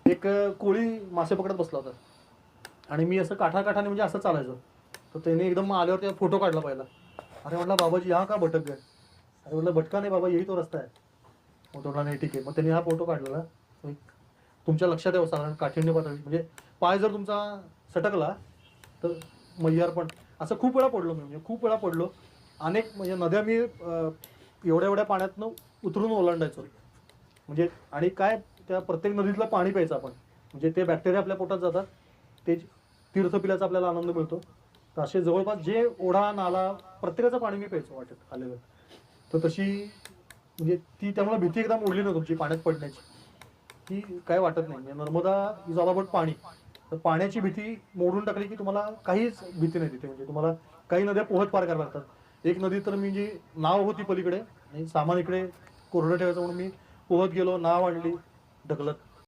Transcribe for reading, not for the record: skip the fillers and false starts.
एक कोळी मासे पकडत बसला होता आणि मी असं काठाकाठाने म्हणजे असं चालायचं. तर त्याने एकदम आल्यावर त्या फोटो काढला पहिला. अरे म्हटलं बाबाजी हा का भटक गए. अरे म्हटलं भटका नाही बाबा, यही तो रस्ता आहे. मग तो म्हटला नाही ठीक आहे. मग त्यांनी हा फोटो काढलेला. एक तुमच्या लक्षात यावं साधारण काठिण्य पातळी म्हणजे पाय जर तुमचा सटकला तर मैयार पण. असं खूप वेळा पडलो मी, म्हणजे खूप वेळा पडलो. अनेक म्हणजे नद्या मी एवढ्या एवढ्या पाण्यातनं उतरून ओलांडायचो. म्हणजे आणि काय त्या प्रत्येक नदीतलं पाणी प्यायचं आपण, म्हणजे ते बॅक्टेरिया आपल्या पोटात जातात, ते तीर्थ पिल्याचा आपल्याला आनंद मिळतो. तर असे जवळपास जे ओढा नाला प्रत्येकाचं पाणी मी प्यायचो वाटत आलेलं. तर तशी म्हणजे ती त्यामुळे भीती एकदम उडली ना तुमची पाण्यात पडण्याची, की काय वाटत नाही. म्हणजे नर्मदा इज ऑल अबाउट पाणी. तर पाण्याची भीती मोडून टाकली की तुम्हाला काहीच भीती नाही तिथे. म्हणजे तुम्हाला काही नद्या पोहत पार करायला लागतात. एक नदी तर मी जी नाव होती पलीकडे आणि सामान इकडे कोरडं ठेवायचं म्हणून मी पोहत गेलो, नाव आणली ढकलत.